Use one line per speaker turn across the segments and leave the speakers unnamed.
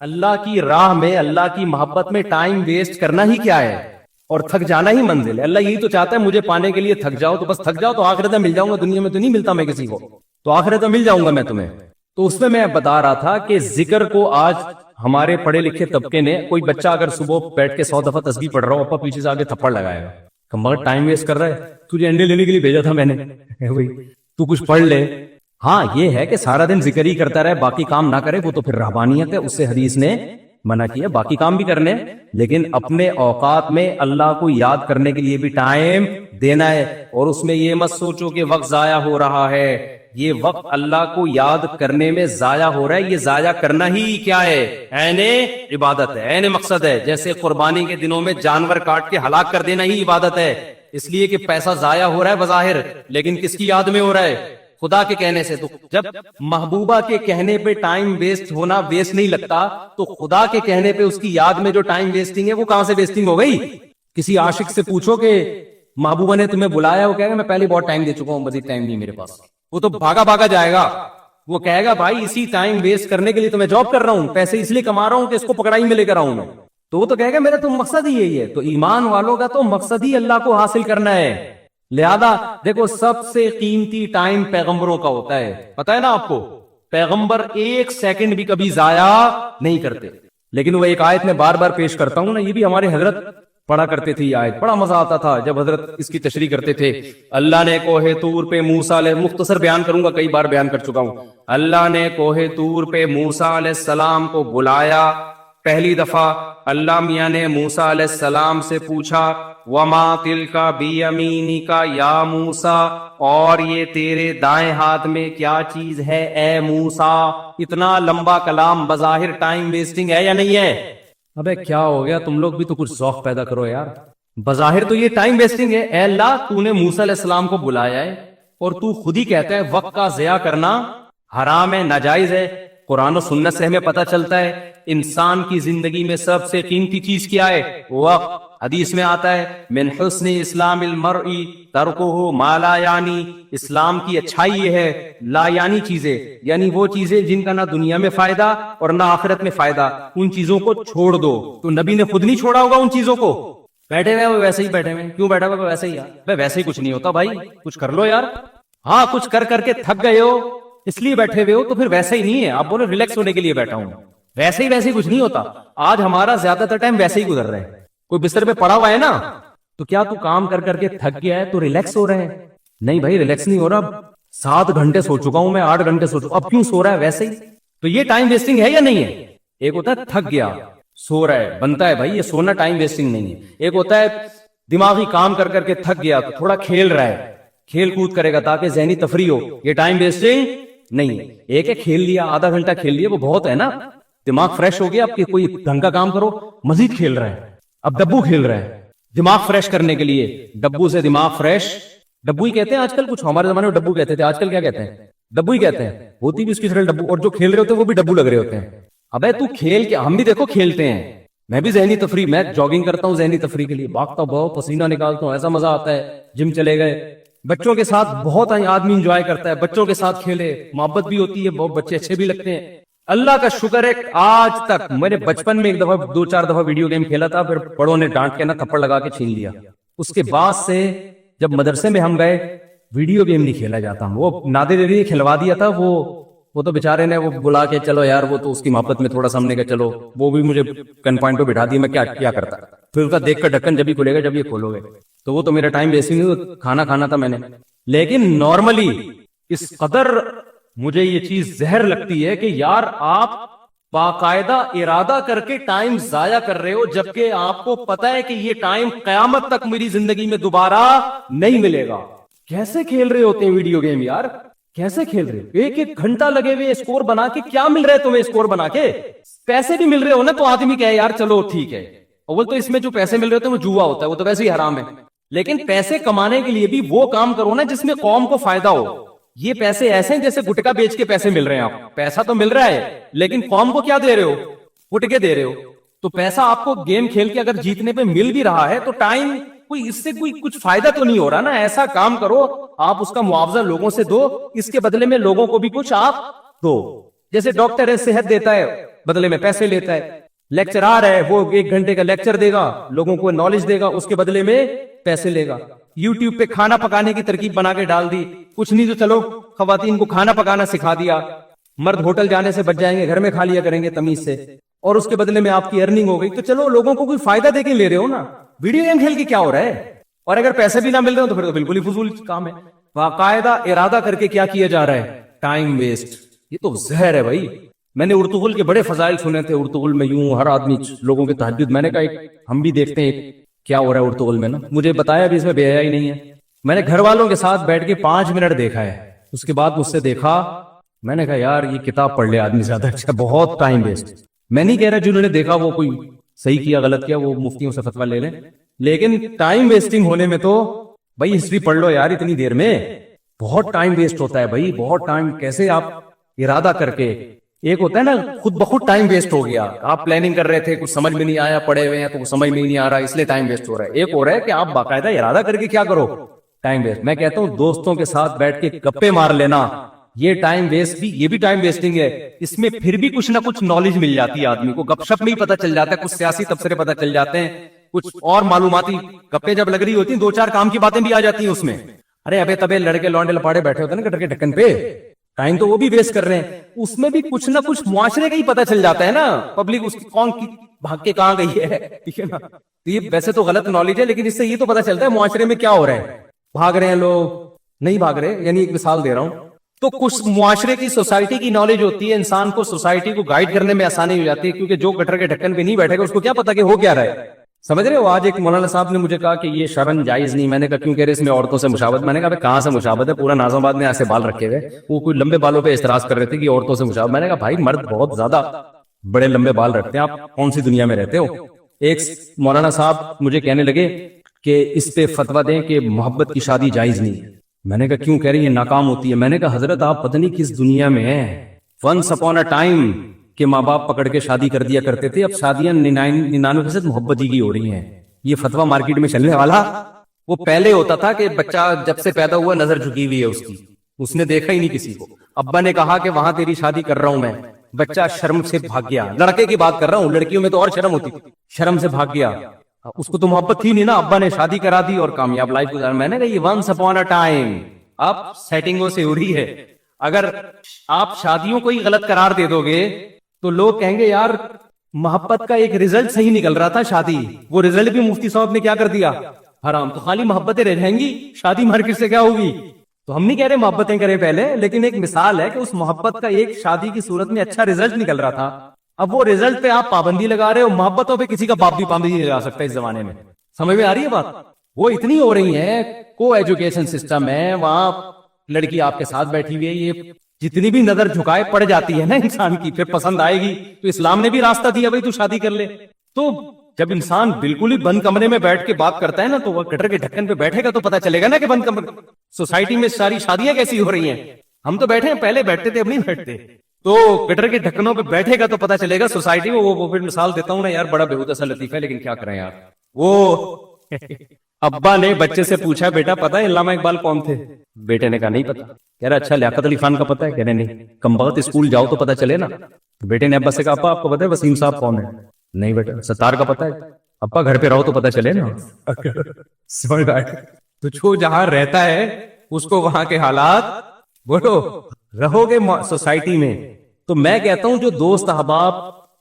اللہ کی راہ میں، اللہ کی محبت میں ٹائم ویسٹ کرنا ہی کیا ہے، اور تھک جانا ہی منزل ہے۔ اللہ یہی تو چاہتا ہے مجھے پانے کے لیے تھک جاؤ، تو بس تھک جاؤ تو آخرت میں مل جاؤں گا، دنیا میں تو نہیں ملتا میں کسی کو، تو آخرت میں مل جاؤں گا میں تمہیں۔ تو اس میں بتا رہا تھا کہ ذکر کو آج ہمارے پڑھے لکھے طبقے نے، کوئی بچہ اگر صبح بیٹھ کے 100 دفعہ تسبیح پڑھ رہا ہو، اپا پیچھے سے آگے تھپڑ لگائے گا، مگر ٹائم ویسٹ کر رہا ہے، تجھے انڈے لینے کے لیے بھیجا تھا میں نے، تو کچھ پڑھ لے۔ ہاں یہ ہے کہ سارا دن ذکر ہی کرتا رہے، باقی کام نہ کرے، وہ تو پھر رہبانیت ہے، اس سے حدیث نے منع کیا۔ باقی کام بھی کرنے، لیکن اپنے اوقات میں اللہ کو یاد کرنے کے لیے بھی ٹائم دینا ہے، اور اس میں یہ مت سوچو کہ وقت ضائع ہو رہا ہے، یہ وقت اللہ کو یاد کرنے میں ضائع ہو رہا ہے، یہ ضائع کرنا ہی کیا ہے، عین عبادت ہے، عین مقصد ہے۔ جیسے قربانی کے دنوں میں جانور کاٹ کے ہلاک کر دینا ہی عبادت ہے، اس لیے کہ پیسہ ضائع ہو رہا ہے بظاہر، لیکن کس کی یاد میں ہو رہا ہے، خدا کے کہنے سے۔ تو جب محبوبہ کے کہنے پہ ٹائم ویسٹ ہونا ویسٹ نہیں لگتا، تو خدا کے کہنے پہ اس کی یاد میں جو ٹائم ویسٹنگ ہے وہ کہاں سے ویسٹنگ ہو گئی؟ کسی عاشق سے پوچھو کہ محبوبہ نے تمہیں بلایا، وہ کہے گا میں پہلے بہت ٹائم دے چکا ہوں، مزید ٹائم نہیں میرے پاس، وہ تو بھاگا بھاگا جائے گا، وہ کہے گا بھائی اسی ٹائم ویسٹ کرنے کے لیے تو میں جاب کر رہا ہوں، پیسے اس لیے کما رہا ہوں کہ اس کو پکڑائی میں لے کر آؤں میں، تو وہ تو کہے گا میرا تو مقصد ہی یہی ہے۔ تو ایمان والوں کا تو مقصد ہی اللہ کو حاصل کرنا ہے۔ لہذا دیکھو سب سے قیمتی ٹائم پیغمبروں کا ہوتا ہے، پتا ہے نا آپ کو، پیغمبر ایک سیکنڈ بھی کبھی ضائع نہیں کرتے۔ لیکن وہ ایک آیت میں بار بار پیش کرتا ہوں نا، یہ بھی ہمارے حضرت پڑھا کرتے تھے، یہ آیت بڑا مزہ آتا تھا جب حضرت اس کی تشریح کرتے تھے۔ اللہ نے کوہ طور پہ موسیٰ علیہ، مختصر بیان کروں گا، کئی بار بیان کر چکا ہوں، اللہ نے کوہ طور پہ موسیٰ علیہ السلام کو بلایا، پہلی دفعہ اللہ میاں نے موسیٰ علیہ السلام سے پوچھا وَمَا تِلْكَ بِيَمِينِكَ یا موسیٰ، اور یہ تیرے دائیں ہاتھ میں کیا چیز ہے اے موسیٰ۔ اتنا لمبا کلام بظاہر ٹائم ویسٹنگ ہے یا نہیں ہے؟ ابے کیا ہو گیا، تم لوگ بھی تو کچھ ذوق پیدا کرو یار، بظاہر تو یہ ٹائم ویسٹنگ ہے۔ اے اللہ تو نے موسیٰ علیہ السلام کو بلایا ہے، اور تو خود ہی کہتا ہے وقت کا ضیاع کرنا حرام ہے، ناجائز ہے۔ قرآن و سنت سے ہمیں پتہ چلتا ہے انسان کی زندگی میں سب سے قیمتی چیز کیا ہے، وقت۔ حدیث میں آتا ہے من حسن اسلام المرء ترکہ ما لا یعنی، اسلام کی اچھائی یہ ہے لا یعنی چیزیں، یعنی وہ چیزیں جن کا نہ دنیا میں فائدہ اور نہ آخرت میں فائدہ، ان چیزوں کو چھوڑ دو۔ تو نبی نے خود نہیں چھوڑا ہوگا ان چیزوں کو، بیٹھے ہوئے وہ ویسے ہی بیٹھے ہوئے، کیوں بیٹھا ہوا ویسے ہی یار، ویسے ہی کچھ نہیں ہوتا بھائی، کچھ کر لو یار۔ ہاں کچھ کر کر کے تھک گئے ہو اس لیے بیٹھے ہوئے ہو، تو پھر ویسے ہی نہیں ہے، آپ بولے ریلیکس ہونے کے لیے بیٹھا ہوں، ویسے ہی کچھ نہیں ہوتا۔ آج ہمارا زیادہ تر ٹائم ویسے ہی گزر رہا ہے، کوئی بستر پہ پڑا ہوا ہے نا، تو کیا تو کام کر کر کے تھک گیا ہے تو ریلیکس ہو رہے ہیں؟ نہیں بھائی ریلیکس نہیں ہو رہا، 7 گھنٹے سو چکا ہوں میں، 8 گھنٹے سو چکا، اب کیوں سو رہا ہے ویسے ہی؟ تو یہ ٹائم ویسٹنگ ہے یا نہیں ہے؟ ایک ہوتا ہے تھک گیا سو رہا ہے، بنتا ہے بھائی یہ سونا ٹائم ویسٹنگ نہیں ہے۔ ایک ہوتا ہے دماغی کام کر کر کے تھک گیا تو تھوڑا کھیل رہا ہے، کھیل کود کرے گا تاکہ ذہنی تفریح ہو، یہ ٹائم ویسٹنگ نہیں ہے۔ ایک ہے کھیل لیا، آدھا گھنٹہ کھیل لیا، وہ بہت ہے نا، دماغ فریش ہو گیا، اب کوئی ڈھنگ کا کام کرو، مزید کھیل رہا ہے، اب ڈبو کھیل رہا ہے دماغ فریش کرنے کے لیے، ڈبو سے دماغ فریش، ڈبو ہی کہتے ہیں آج کل، کچھ ہمارے زمانے میں ڈبو کہتے تھے، آج کل کیا کہتے ہیں؟ ڈبو ہی کہتے ہیں، ہوتی بھی اس کی طرح ڈبو، اور جو کھیل رہے ہوتے ہیں وہ بھی ڈبو لگ رہے ہوتے ہیں۔ ابے تو کھیل کے، ہم بھی دیکھو کھیلتے ہیں، میں بھی ذہنی تفریح، میں جاگنگ کرتا ہوں ذہنی تفریح کے لیے، بھاگتا بہت، پسینہ نکالتا ہوں، ایسا مزہ آتا ہے، جم چلے گئے، بچوں کے ساتھ بہت آدمی انجوائے کرتا ہے، بچوں کے ساتھ کھیلے، محبت بھی ہوتی ہے، بہت بچے اچھے بھی لگتے ہیں۔ اللہ کا شکر ہے آج تک، میں نے بچپن میں ایک دفعہ 2-4 دفعہ ویڈیو گیم کھیلا تھا، پھر بڑوں نے ڈانٹ کے نا تھپڑ لگا کے چھین لیا، اس کے بعد سے جب مدرسے میں ہم گئے ویڈیو گیم نہیں کھیلا جاتا، وہ نادر علی نے کھلوا دیا تھا، وہ تو بیچارے نے وہ بلا کے چلو یار، وہ تو اس کی محبت میں تھوڑا سا ہم نے کہا چلو، وہ بھی مجھے گن پوائنٹ پہ بٹھا دی، میں کیا کرتا، پھر اس کا دیکھ کر ڈھکن جب ہی کھلے گا جب یہ کھولو گے، تو وہ تو میرا ٹائم ویسٹنگ نہیں، کھانا کھانا تھا میں نے۔ لیکن نارملی اس قدر مجھے یہ چیز زہر لگتی ہے کہ یار آپ باقاعدہ ارادہ کر کے ٹائم ضائع کر رہے ہو، جبکہ آپ کو پتا ہے کہ یہ ٹائم قیامت تک میری زندگی میں دوبارہ نہیں ملے گا۔ کیسے کھیل رہے ہوتے ہیں ویڈیو گیم یار، کیسے کھیل رہے ہو؟ ایک گھنٹہ لگے ہوئے اسکور بنا کے، کیا مل رہا ہے تمہیں اسکور بنا کے؟ پیسے بھی مل رہے ہو نا، تو آدمی کہے یار چلو ٹھیک ہے، اول تو اس میں جو پیسے مل رہے ہوتے ہیں وہ جوا ہوتا ہے، وہ تو ویسے ہی حرام ہے، لیکن پیسے کمانے کے لیے بھی وہ کام کرو نا جس میں قوم کو فائدہ ہو۔ یہ پیسے ایسے ہیں جیسے گٹکا بیچ کے پیسے مل رہے ہیں، آپ پیسہ تو مل رہا ہے لیکن قوم کو کیا دے رہے ہو؟ گٹکے دے رہے ہو۔ تو پیسہ آپ کو گیم کھیل کے اگر جیتنے پہ مل بھی رہا ہے تو ٹائم کوئی اس سے کوئی کچھ فائدہ تو نہیں ہو رہا نا۔ ایسا کام کرو آپ اس کا معاوضہ لوگوں سے دو، اس کے بدلے میں لوگوں کو بھی کچھ آپ دو۔ جیسے ڈاکٹر ہے صحت دیتا ہے، بدلے میں پیسے لیتا ہے. لیکچر آ رہا ہے, وہ 1 گھنٹے کا لیکچر دے گا, لوگوں کو نالج دے گا, اس کے بدلے میں پیسے لے گا. یوٹیوب پہ کھانا پکانے کی ترکیب بنا کے ڈال دی, کچھ نہیں تو چلو خواتین کو کھانا پکانا سکھا دیا, مرد ہوٹل جانے سے بچ جائیں گے, گھر میں کھا لیا کریں گے تمیز سے, اور اس کے بدلے میں آپ کی ارننگ ہو گئی. تو چلو لوگوں کو کوئی فائدہ دے کے لے رہے ہو نا, ویڈیو گیم کھیل کے کیا ہو رہا ہے؟ اور اگر پیسے بھی نہ مل رہے ہو تو پھر تو بالکل ہی فضول کام ہے. باقاعدہ ارادہ کر کے کیا کیا جا رہا ہے؟ Time waste. یہ تو زہر ہے بھائی. میں نے ارطغرل کے بڑے فضائل سنے تھے. ارطغرل میں یوں ہر آدمی لوگوں کے تہجد, میں نے کہا ہم بھی دیکھتے ہیں کیا ہو رہا ہے ارطغرل میں نا. مجھے بتایا بھی اس میں بے حیائی نہیں ہے. میں نے گھر والوں کے ساتھ بیٹھ کے 5 منٹ دیکھا ہے, اس کے بعد مجھ سے دیکھا, میں نے کہا یار یہ کتاب پڑھ لے آدمی زیادہ اچھا, بہت ٹائم ویسٹ. میں نہیں کہہ رہا جنہوں نے دیکھا وہ کوئی صحیح کیا غلط کیا, وہ مفتیوں سے فتویٰ لے لیں, لیکن ٹائم ویسٹنگ ہونے میں تو بھائی ہسٹری پڑھ لو یار اتنی دیر میں. بہت ٹائم ویسٹ ہوتا ہے بھائی, بہت ٹائم. کیسے آپ ارادہ کر کے, ایک ہوتا ہے نا خود بخود ٹائم ویسٹ ہو گیا, آپ پلاننگ کر رہے تھے, کچھ سمجھ میں نہیں آیا, پڑے ہوئے ہیں تو سمجھ میں نہیں آ رہا اس لیے ٹائم ویسٹ ہو رہا ہے. ایک ہو رہا ہے کہ آپ باقاعدہ ارادہ کر کے کیا کرو, ٹائم ویسٹ. میں کہتا ہوں دوستوں کے ساتھ بیٹھ کے گپے مار لینا, یہ ٹائم ویسٹ بھی, یہ بھی ٹائم ویسٹنگ ہے. اس میں پھر بھی کچھ نہ کچھ نالج مل جاتی ہے آدمی کو, گپ شپ میں ہی پتہ چل جاتا ہے, کچھ سیاسی تبصرے پتہ چل جاتے ہیں, کچھ اور معلوماتی گپے جب لگ رہی ہوتی ہیں 2-4 کام کی باتیں بھی آ جاتی ہیں اس میں. ارے ابے تبے لڑکے لونڈے لپاڑے بیٹھے ہوتے ہیں نا گٹر کے ڈھکن پہ, ٹائم تو وہ بھی ویسٹ کر رہے ہیں, اس میں بھی کچھ نہ کچھ معاشرے کا ہی پتہ چل جاتا ہے نا, پبلک اس کی کون کی بھاگ کے کہاں گئی ہے, ٹھیک ہے نا. تو یہ ویسے تو غلط نالج ہے, لیکن اس سے یہ تو پتہ چلتا ہے معاشرے میں کیا ہو رہا ہے. بھاگ رہے ہیں لوگ, نہیں بھاگ رہے, یعنی ایک مثال دے رہا ہوں. تو کچھ معاشرے کی سوسائٹی کی نالج ہوتی ہے, انسان کو سوسائٹی کو گائیڈ کرنے میں آسانی ہو جاتی ہے, کیونکہ جو گٹر کے ڈھکن پہ نہیں بیٹھے گا اس کو کیا پتا کہ ہو کیا رہا ہے. سمجھ رہے ہو. آج ایک مولانا صاحب نے مجھے کہا کہ یہ شرن جائز نہیں. میں نے کہا کیوں کہہ رہے اس میں عورتوں سے مشابہت. میں نے کہا کہاں سے مشابہت ہے, پورا ناظم آباد میں ایسے بال رکھے ہوئے, وہ کوئی لمبے بالوں پہ اعتراض کر رہے تھے کہ عورتوں سے مشابہت. میں نے کہا بھائی مرد بہت زیادہ بڑے لمبے بال رکھتے ہیں, آپ کون سی دنیا میں رہتے ہو. ایک مولانا صاحب مجھے کہنے لگے کہ اس پہ فتویٰ دیں کہ محبت کی شادی جائز نہیں ہے. میں نے کہا کیوں کہہ رہی ہیں, ناکام ہوتی ہے. میں نے کہا حضرت آپ پتہ نہیں کس دنیا میں ہیں. ونس اپون اے ٹائم کہ ماں باپ پکڑ کے شادی کر دیا کرتے تھے, اب شادیاں 99% محبت ہی کی ہو رہی ہیں. یہ فتویٰ مارکیٹ میں چلنے والا, وہ پہلے ہوتا تھا کہ بچہ جب سے پیدا ہوا نظر جھکی ہوئی ہے اس کی, اس نے دیکھا ہی نہیں کسی کو. ابا نے کہا کہ وہاں تیری شادی کر رہا ہوں میں, بچہ شرم سے بھاگ گیا. لڑکے کی بات کر رہا ہوں, لڑکیوں میں تو اور شرم ہوتی, شرم سے بھاگ گیا. اس کو تو محبت تھی نہیں نا, ابا نے شادی کرا دی اور کامیاب لائف گزار. میں نے کہا یہ ونس اپون اے ٹائم اب سیٹنگوں سے ہو رہی ہے. اگر آپ شادیوں کو ہی غلط قرار دے دو گے تو لوگ کہیں گے یار محبت کا ایک رزلٹ صحیح نکل رہا تھا شادی, وہ رزلٹ بھی مفتی صاحب نے کیا کر دیا, حرام. تو خالی محبتیں رہ جائیں گی, شادی مارکیٹ سے کیا ہوگی. تو ہم نہیں کہہ رہے محبتیں کریں پہلے, لیکن ایک مثال ہے کہ اس محبت کا ایک شادی کی صورت میں اچھا رزلٹ نکل رہا تھا. اب وہ رزلٹ پہ آپ پابندی لگا رہے ہو. محبتوں پہ کسی کا باپ بھی پابندی نہیں لگا سکتا اس زمانے میں. سمجھ میں آ رہی ہے بات. وہ اتنی ہو رہی ہیں, کو ایجوکیشن سسٹم ہے, وہاں لڑکی آپ کے ساتھ بیٹھی ہوئی ہے, یہ جتنی بھی نظر جھکائے پڑ جاتی ہے نا انسان کی, پھر پسند آئے گی. تو اسلام نے بھی راستہ دیا بھائی تو شادی کر لے. تو جب انسان بالکل ہی بند کمرے میں بیٹھ کے بات کرتا ہے نا, تو وہ گٹر کے ڈھکن پہ بیٹھے گا تو پتا چلے گا نا کہ بند کمرے سوسائٹی میں ساری شادیاں کیسی ہو رہی ہیں. ہم تو بیٹھے ہیں, پہلے بیٹھتے تھے اب نہیں بیٹھتے. تو گٹر کے ڈھکنوں پہ بیٹھے گا تو پتا چلے گا سوسائٹی میں. وہ پھر مثال دیتا ہوں نا یار, بڑا بےحودہ سا لطیفہ ہے, لیکن کیا کریں یار. وہ ابا نے بچے سے پوچھا بیٹا پتا ہے علامہ اقبال کون تھے. بیٹے نے کہا نہیں پتا. کہہ رہا اچھا لیاقت علی خان کا پتا ہے. کہہ رہے نہیں. کم بخت اسکول جاؤ تو پتا چلے نا. بیٹے نے ابا سے کہا ابا آپ کو پتا ہے وسیم صاحب کون ہے. نہیں بیٹا. ستار کا پتا ہے. ابا گھر پہ رہو تو پتا چلے نا. تو جو جہاں رہتا ہے اس کو وہاں کے حالات بولو, رہو گے سوسائٹی میں. تو میں کہتا ہوں جو دوست احباب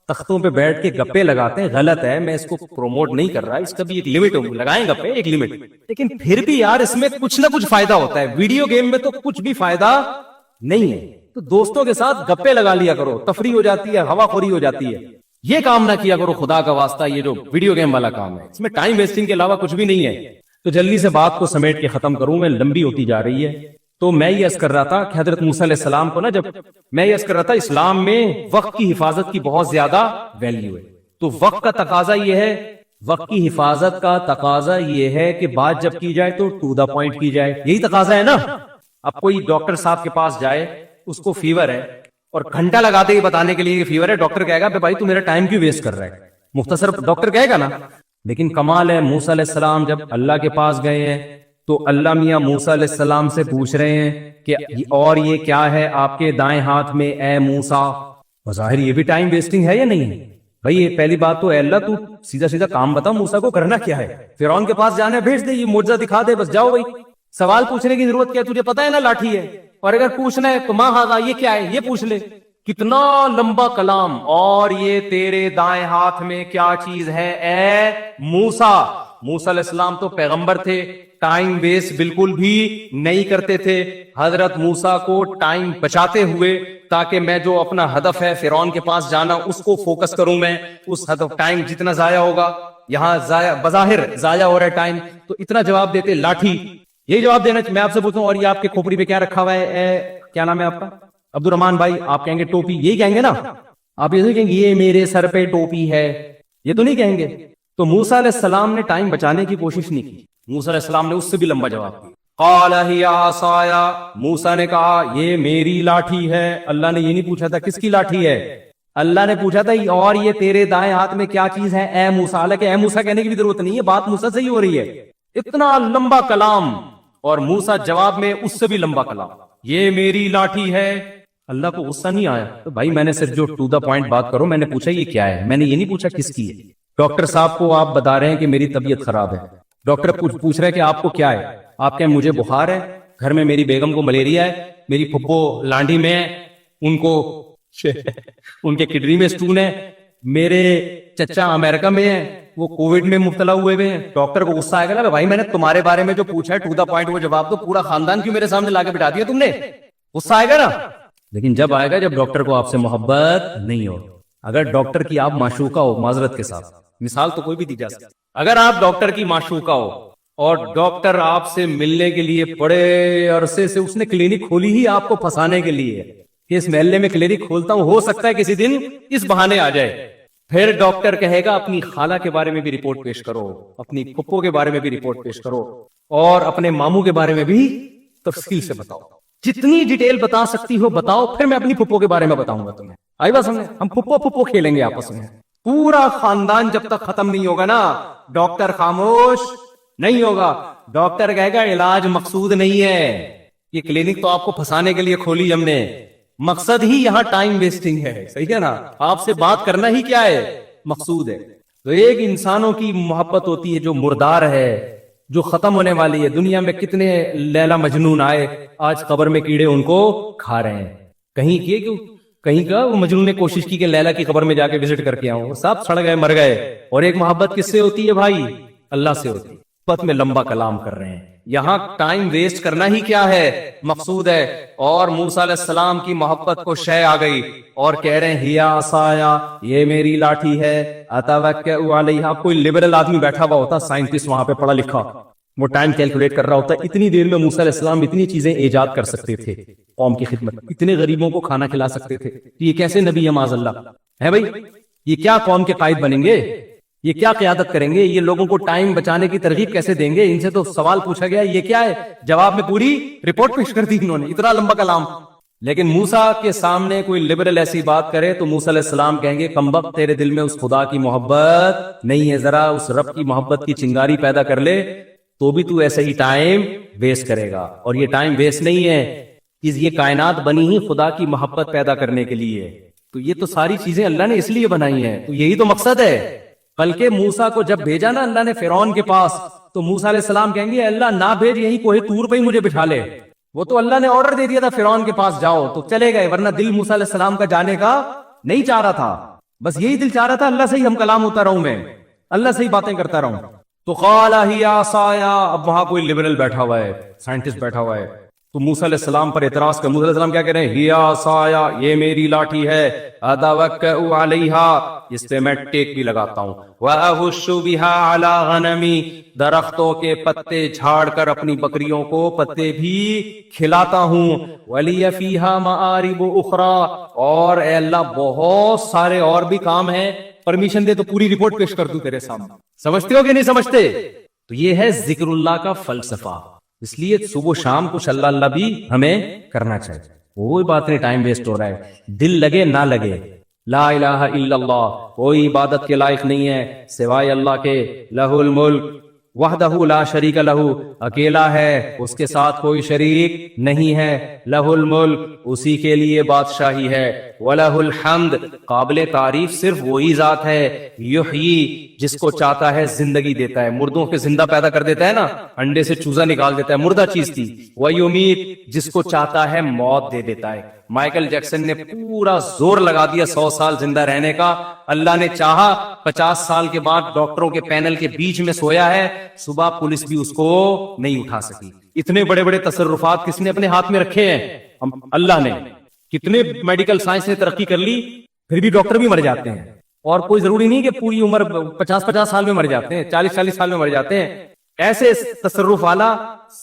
تختوں پہ بیٹھ کے گپے لگاتے ہیں غلط ہے, میں اس کو پروموٹ نہیں کر رہا, اس کا بھی ایک لمٹ ہوگی, لگائیں گپے ایک لمٹ, لیکن پھر بھی یار اس میں کچھ نہ کچھ فائدہ ہوتا ہے. ویڈیو گیم میں تو کچھ بھی فائدہ نہیں ہے. تو دوستوں کے ساتھ گپے لگا لیا کرو, تفریح ہو جاتی ہے, ہوا خوری ہو جاتی ہے. یہ کام نہ کیا کرو خدا کا واسطہ, یہ جو ویڈیو گیم والا کام ہے اس میں ٹائم ویسٹنگ کے علاوہ کچھ بھی نہیں ہے. تو جلدی سے بات کو سمیٹ کے ختم کروں, میں لمبی ہوتی جا رہی ہے. تو میں یہ عرض کر رہا تھا کہ حضرت موسیٰ علیہ السلام کو نا, جب میں یہ عرض کر رہا تھا اسلام میں وقت کی حفاظت کی بہت زیادہ ویلیو ہے. تو وقت کا تقاضا یہ ہے, وقت کی حفاظت کا تقاضا یہ ہے کہ بات جب کی جائے تو ٹو دا پوائنٹ کی جائے. یہی تقاضا ہے نا. اب کوئی ڈاکٹر صاحب کے پاس جائے, اس کو فیور ہے اور گھنٹہ لگاتے ہی بتانے کے لیے کہ فیور ہے, ڈاکٹر کہے گا بھائی تو میرا ٹائم کیوں ویسٹ کر رہا ہے, مختصر ڈاکٹر کہے گا نا. لیکن کمال ہے, موسیٰ علیہ السلام جب اللہ کے پاس گئے ہیں تو اللہ میاں موسیٰ علیہ السلام سے پوچھ رہے ہیں کہ اور یہ کیا ہے آپ کے دائیں ہاتھ میں اے موسیٰ. بظاہر یہ بھی ٹائم ویسٹنگ ہے یا نہیں ہے؟ بھائی یہ پہلی بات تو اے اللہ تو سیدھا سیدھا کام بتا، موسیٰ کو کرنا کیا ہے؟ فرعون کے پاس جانا ہے، بھیج دے، یہ معجزہ دکھا دے، بس جاؤ بھائی، سوال پوچھنے کی ضرورت کیا ہے؟ تجھے پتا ہے نا لاٹھی ہے، اور اگر پوچھنا ہے تو ماں ہاذا، یہ کیا ہے، یہ پوچھ لے۔ کتنا لمبا کلام، اور یہ تیرے دائیں ہاتھ میں کیا چیز ہے اے موسیٰ؟ موسیٰ علیہ السلام تو پیغمبر تھے، ٹائم ویسٹ بالکل بھی نہیں کرتے تھے۔ حضرت موسیٰ کو ٹائم بچاتے ہوئے تاکہ میں جو اپنا ہدف ہے فرعون کے پاس جانا اس کو فوکس کروں، میں اس ہدف، ٹائم جتنا ضائع ہوگا، یہاں بظاہر ضائع ہو رہا ہے ٹائم، تو اتنا جواب دیتے لاٹھی۔ یہی جواب دینا میں آپ سے پوچھوں، اور یہ آپ کے کھوپڑی پہ کیا رکھا ہوا ہے؟ کیا نام ہے آپ کا؟ عبد الرحمان بھائی، آپ کہیں گے ٹوپی، یہی کہیں گے نا آپ؟ یہ نہیں کہیں گے یہ میرے سر پہ ٹوپی ہے، یہ تو نہیں کہیں گے۔ تو موسیٰ علیہ السلام نے ٹائم بچانے کی کوشش نہیں کی، موسیٰ علیہ السلام نے اس سے بھی لمبا جواب دیا۔ قال ہی عصایا، موسیٰ نے کہا یہ میری لاٹھی ہے۔ اللہ نے یہ نہیں پوچھا تھا کس کی لاٹھی ہے، اللہ نے پوچھا تھا اور یہ تیرے دائیں ہاتھ میں کیا چیز ہے اے موسیٰ؟ حالانکہ اے موسیٰ کہنے کی بھی ضرورت نہیں ہے، بات موسیٰ سے ہی ہو رہی ہے۔ اتنا لمبا کلام، اور موسیٰ جواب میں اس سے بھی لمبا کلام، یہ میری لاٹھی ہے۔ اللہ کو غصہ نہیں آیا؟ تو بھائی میں نے صرف جو ٹو دا پوائنٹ بات کرو، میں نے پوچھا یہ کیا ہے، میں نے یہ نہیں پوچھا کس کی ہے۔ ڈاکٹر صاحب کو آپ بتا رہے ہیں کہ میری طبیعت خراب ہے، ڈاکٹر پوچھ رہے کہ آپ کو کیا ہے، آپ کہیں مجھے بخار ہے، گھر میں میری بیگم کو ملیریا ہے، میری پھپھو لانڈی میں ہے، ان کو ان کے کڈنی میں سٹون ہے، میرے چچا امریکہ میں ہے، وہ کووڈ میں مبتلا ہوئے ہیں۔ ڈاکٹر کو غصہ آئے گا نا، بھائی میں نے تمہارے بارے میں جو پوچھا ہے ٹو دا پوائنٹ وہ جواب دو، پورا خاندان کیوں میرے سامنے لا کے بٹھا دیا تم نے؟ غصہ آئے گا نا۔ لیکن جب آئے گا جب ڈاکٹر کو آپ سے محبت نہیں ہو۔ اگر ڈاکٹر کی آپ معشوقہ ہو، معذرت کے ساتھ مثال تو کوئی بھی دی جا سکتی، اگر آپ ڈاکٹر کی معشوقہ ہو اور ڈاکٹر آپ سے ملنے کے لیے بڑے عرصے سے اس نے کلینک کھولی ہی آپ کو پھنسانے کے لیے کہ اس محلے میں کلینک کھولتا ہوں، ہو سکتا ہے کسی دن اس بہانے آ جائے، پھر ڈاکٹر کہے گا اپنی خالہ کے بارے میں بھی رپورٹ پیش کرو، اپنی پھپھو کے بارے میں بھی رپورٹ پیش کرو، اور اپنے ماموں کے بارے میں بھی تفصیل سے بتاؤ، جتنی ڈیٹیل بتا سکتی ہو بتاؤ، پھر میں اپنی پھپھو کے بارے میں بتاؤں گا تمہیں۔ آئی بات سمجھے؟ ہم پھپھو کھیلیں گے آپس میں، پورا خاندان جب تک ختم نہیں ہوگا نا ڈاکٹر خاموش نہیں ہوگا۔ ڈاکٹر کہے گا علاج مقصود نہیں ہے، یہ کلینک تو آپ کو پھنسانے کے لیے کھولی ہم نے، مقصد ہی یہاں ٹائم ویسٹنگ ہے، صحیح ہے نا؟ آپ سے بات کرنا ہی کیا ہے، مقصود ہے۔ تو ایک انسانوں کی محبت ہوتی ہے جو مردار ہے، جو ختم ہونے والی ہے۔ دنیا میں کتنے لیلا مجنون آئے، آج قبر میں کیڑے ان کو کھا رہے ہیں۔ کہیں کا وہ مجنون نے کوشش کی کہ لیلا کی قبر میں جا کے وزٹ کر کے آؤں، وہ سب سڑ گئے، مر گئے۔ اور ایک محبت کس سے ہوتی ہے بھائی؟ اللہ سے ہوتی ہے۔ محبت میں لمبا کلام کر رہے ہیں، یہاں ٹائم ویسٹ کرنا ہی کیا ہے، مقصود ہے۔ اور موسیٰ علیہ السلام کی محبت کو شے آ گئی اور کہہ رہے ہیں ہیا عصایا، یہ میری لاٹھی ہے، اتوکئ علیہا۔ کوئی لبرل آدمی بیٹھا ہوا ہوتا، سائنٹسٹ وہاں پہ پڑھا لکھا، وہ ٹائم کیلکولیٹ کر رہا ہوتا، اتنی دیر میں موسیٰ علیہ السلام اتنی چیزیں ایجاد کر سکتے تھے قوم کی خدمت، اتنے غریبوں کو کھانا کھلا سکتے تھے۔ یہ کیسے نبی ہے معاذ اللہ ہے بھائی؟ یہ کیا قوم کے قائد بنیں گے؟ یہ کیا قیادت کریں گے؟ یہ لوگوں کو ٹائم بچانے کی ترغیب کیسے دیں گے؟ ان سے تو سوال پوچھا گیا یہ کیا ہے، جواب میں پوری رپورٹ پیش کر دی انہوں نے، اتنا لمبا کلام۔ لیکن موسیٰ کے سامنے کوئی لبرل ایسی بات کرے تو موسیٰ علیہ السلام کہیں گے کمبخت، تیرے دل میں اس خدا کی محبت نہیں ہے، ذرا اس رب کی محبت کی چنگاری پیدا کر لے تو بھی تو ایسے ہی ٹائم ویسٹ کرے گا۔ اور یہ ٹائم ویسٹ نہیں ہے، یہ کائنات بنی ہی خدا کی محبت پیدا کرنے کے لیے، تو یہ تو ساری چیزیں اللہ نے اس لیے بنائی ہیں، تو یہی تو مقصد ہے۔ بلکہ موسیٰ کو جب بھیجا نا اللہ نے فرعون کے پاس، تو موسیٰ علیہ السلام کہیں گے اللہ نہ بھیج، یہی کوہ طور پہ ہی مجھے بٹھا لے۔ وہ تو اللہ نے آرڈر دے دیا تھا فرعون کے پاس جاؤ، تو چلے گئے، ورنہ دل موسیٰ علیہ السلام کا جانے کا نہیں چاہ رہا تھا، بس یہی دل چاہ رہا تھا اللہ سے ہی ہم کلام ہوتا رہوں، میں اللہ سے ہی باتیں کرتا رہوں۔ تو قال ہی عصایا، اب وہاں کوئی لبرل بیٹھا ہوا ہے، سائنٹسٹ بیٹھا ہوا ہے، تو موسیٰ علیہ السلام پر اعتراض کر، موسیٰ علیہ السلام کیا کہہ رہے ہیں، ہی عصایا، یہ میری لاٹھی ہے، اتوکئ علیہا، اس پہ میں ٹیک بھی لگاتا ہوں، واہش بہا علی غنمی، درختوں کے پتے جھاڑ کر اپنی بکریوں کو پتے بھی کھلاتا ہوں، ولی فیہا مآرب اخری، اور اے اللہ بہت سارے اور بھی کام ہیں، پرمیشن دے تو پوری رپورٹ پیش کر دوں تیرے سامنے۔ سمجھتے ہو کہ نہیں سمجھتے؟ تو یہ ہے ذکر اللہ کا فلسفہ، اس لیے صبح و شام کچھ اللہ اللہ بھی ہمیں کرنا چاہیے۔ کوئی بات نہیں ٹائم ویسٹ ہو رہا ہے، دل لگے نہ لگے، لا الہ الا اللہ، کوئی عبادت کے لائق نہیں ہے سوائے اللہ کے، لہ الملک وحدہ لا شریک لہ، اکیلا ہے، اس کے ساتھ کوئی شریک نہیں ہے، لہ الملک، اسی کے لیے بادشاہی ہے، وَلَهُ الحمد، قابل تعریف صرف وہی ذات ہے، یحیی، جس کو چاہتا ہے زندگی دیتا ہے، مردوں کے زندہ پیدا کر دیتا ہے نا، انڈے سے چوزا نکال دیتا ہے، مردہ چیز تھی، وَيُمِیت، جس کو چاہتا ہے موت دے دیتا ہے۔ مائیکل جیکسن نے پورا زور لگا دیا 100 سال زندہ رہنے کا، اللہ نے چاہا 50 سال کے بعد ڈاکٹروں کے پینل کے بیچ میں سویا ہے، صبح پولیس بھی اس کو نہیں اٹھا سکی۔ اتنے بڑے بڑے تصرفات کس نے اپنے ہاتھ میں رکھے ہیں؟ اللہ نے۔ کتنے میڈیکل سائنس نے ترقی کر لی، پھر بھی ڈاکٹر بھی مر جاتے ہیں، اور کوئی ضروری نہیں کہ پوری عمر 50 سال میں مر جاتے ہیں، 40 سال میں مر جاتے ہیں۔ ایسے تصرف والا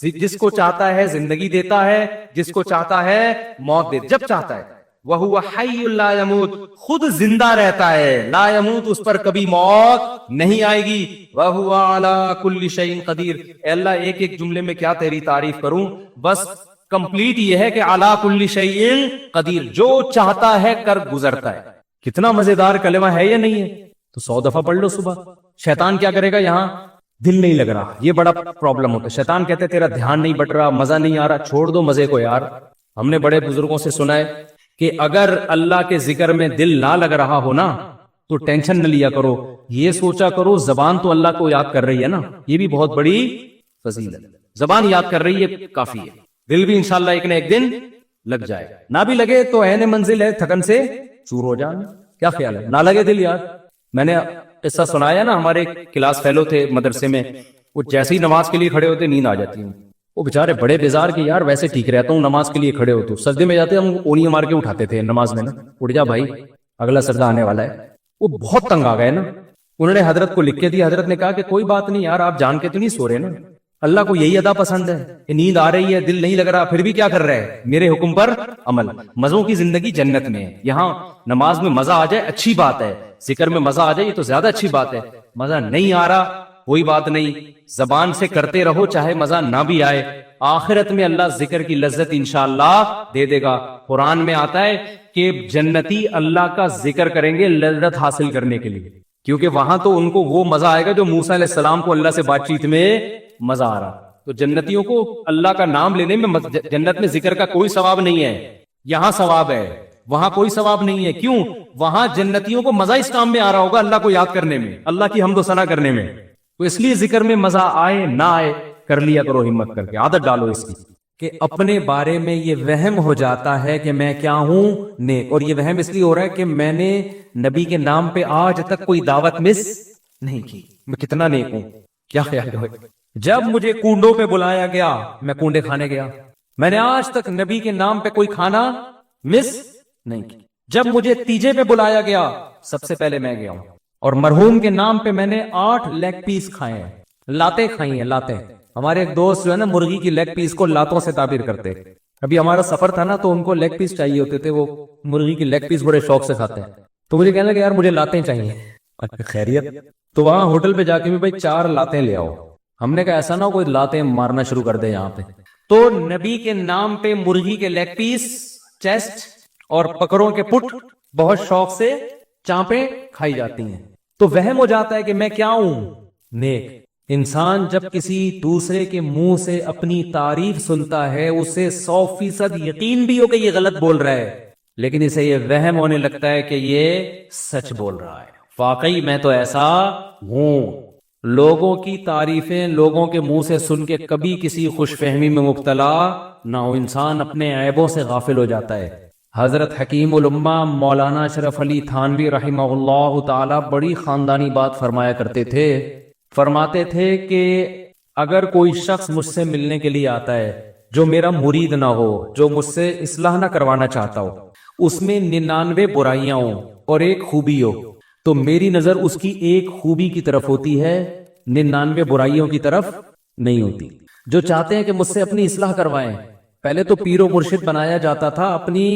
جس کو چاہتا ہے زندگی دیتا ہے، جس کو چاہتا ہے موت دیتا، جب چاہتا ہے۔ وَهُوَ حَيٌّ لَا يَمُوتُ، خود زندہ رہتا ہے، لا يموت، اس پر کبھی موت نہیں آئے گی۔ وَهُوَ عَلَى كُلِّ شَيْءٍ قَدِيرٌ، اے اللہ ایک ایک جملے میں کیا تیری تعریف کروں، بس کمپلیٹ یہ ہے کہ عَلَى كُلِّ شَيْءٍ قَدِيرٌ، جو چاہتا ہے کر گزرتا ہے۔ کتنا مزیدار کلمہ ہے یا نہیں ہے؟ تو 100 دفعہ پڑھ لو صبح۔ شیطان کیا کرے گا؟ یہاں دل نہیں لگ رہا، یہ بڑا پرابلم ہوتا ہے۔ شیطان کہتے تیرا دھیان نہیں بٹ رہا، مزہ نہیں آ رہا، چھوڑ دو مزے کو یار۔ ہم نے بڑے بزرگوں سے سنا ہے کہ اگر اللہ کے ذکر میں دل نہ لگ رہا ہو نا تو ٹینشن نہ لیا کرو، یہ سوچا کرو زبان تو اللہ کو یاد کر رہی ہے نا، یہ بھی بہت بڑی فضیلت ہے۔ زبان یاد کر رہی ہے کافی ہے، دل بھی انشاءاللہ ایک نہ ایک دن لگ جائے، نہ بھی لگے تو عین منزل ہے، تھکن سے چور ہو جانا۔ کیا خیال ہے؟ نہ لگے دل یار۔ میں نے قصہ سنایا نا، ہمارے کلاس فیلو تھے مدرسے میں، وہ جیسے ہی نماز کے لیے کھڑے ہوتے نیند آ جاتی ہوں، وہ بےچارے بڑے بیزار کہ یار ویسے ٹھیک رہتا ہوں نماز کے لیے کھڑے ہو، تو سجدے میں جاتے ہم اونیاں مار کے اٹھاتے تھے نماز میں نا، اٹھ جا بھائی اگلا سجدہ آنے والا ہے۔ وہ بہت تنگ آ گئے نا، انہوں نے حضرت کو لکھ کے دیا، حضرت نے کہا کہ کوئی بات نہیں یار، آپ جان کے تو نہیں سو رہے نا، اللہ کو یہی ادا پسند ہے کہ نیند آ رہی ہے، دل نہیں لگ رہا، پھر بھی کیا کر رہے ہیں؟ میرے حکم پر عمل۔ مزوں کی زندگی جنت میں ہے، یہاں نماز میں مزہ آ جائے اچھی بات ہے، ذکر میں مزہ آ جائے یہ تو زیادہ اچھی بات ہے، مزہ نہیں آ رہا کوئی بات نہیں، زبان سے کرتے رہو چاہے مزہ نہ بھی آئے، آخرت میں اللہ ذکر کی لذت انشاءاللہ دے دے گا۔ قرآن میں آتا ہے کہ جنتی اللہ کا ذکر کریں گے لذت حاصل کرنے کے لیے، کیونکہ وہاں تو ان کو وہ مزہ آئے گا جو موسیٰ علیہ السلام کو اللہ سے بات چیت میں مزہ آ رہا۔ تو جنتیوں کو اللہ کا نام لینے میں جنت میں ذکر کا کوئی ثواب نہیں ہے، یہاں ثواب ہے، وہاں کوئی ثواب نہیں ہے۔ کیوں؟ وہاں جنتیوں کو مزہ اس کام میں آ رہا ہوگا، اللہ کو یاد کرنے میں، اللہ کی حمد و ثنا کرنے میں، تو اس لیے ذکر میں مزہ آئے نہ آئے کر لیا کرو، ہمت کر کے عادت ڈالو اس کی، کہ اپنے بارے میں یہ وہم ہو جاتا ہے کہ میں کیا ہوں؟ نیک۔ اور یہ وہم اس لیے ہو رہا ہے کہ میں نے نبی کے نام پہ آج تک کوئی دعوت مس نہیں کی، میں کتنا نیک ہوں۔ کیا خیال ہے؟ جب مجھے کنڈوں پہ بلایا گیا میں کنڈے کھانے گیا، میں نے آج تک نبی کے نام پہ کوئی کھانا مس نہیں کی۔ جب مجھے تیجے پہ بلایا گیا سب سے پہلے میں گیا ہوں، اور مرحوم کے نام پہ میں نے 8 لیگ پیس کھائے ہیں، لاتیں کھائی ہیں، لاتیں۔ ہمارے ایک دوست جو ہے نا مرغی کی لیگ پیس کو لاتوں سے تعبیر کرتے، ابھی ہمارا سفر تھا نا تو ان کو لیگ پیس چاہیے ہوتے تھے، وہ مرغی کی لیگ پیس بڑے شوق سے کھاتے ہیں، تو مجھے کہنے لگا یار مجھے لاتیں چاہیے۔ خیریت؟ تو وہاں ہوٹل پہ جا کے بھی بھائی 4 لاتیں لے آؤ۔ ہم نے کہا ایسا نہ ہو کوئی لاتیں مارنا شروع کر دے یہاں پہ، تو نبی کے نام پہ مرغی کے لیگ پیس، چیسٹ اور بکروں کے پٹ بہت شوق سے چانپیں کھائی جاتی ہیں، تو وہم ہو جاتا ہے کہ میں کیا ہوں؟ نیک۔ انسان جب کسی دوسرے کے منہ سے اپنی تعریف سنتا ہے اسے 100% یقین بھی ہو کہ یہ غلط بول رہا ہے، لیکن اسے یہ وہم ہونے لگتا ہے کہ یہ سچ بول رہا ہے، واقعی میں تو ایسا ہوں۔ لوگوں کی تعریفیں لوگوں کے منہ سے سن کے کبھی کسی خوش فہمی میں مبتلا نہ ہو، انسان اپنے عیبوں سے غافل ہو جاتا ہے۔ حضرت حکیم الامہ مولانا اشرف علی تھانوی رحمہ اللہ تعالی بڑی خاندانی بات فرمایا کرتے تھے، فرماتے تھے کہ اگر کوئی شخص مجھ سے ملنے کے لیے آتا ہے جو میرا مرید نہ ہو، جو مجھ سے اصلاح نہ کروانا چاہتا ہو، اس میں 99 برائیاں ہوں اور ایک خوبی ہو، تو میری نظر اس کی ایک خوبی کی طرف ہوتی ہے، 99 برائیوں کی طرف نہیں ہوتی۔ جو چاہتے ہیں کہ مجھ سے اپنی اصلاح کروائیں، پہلے تو پیر و مرشد بنایا جاتا تھا اپنی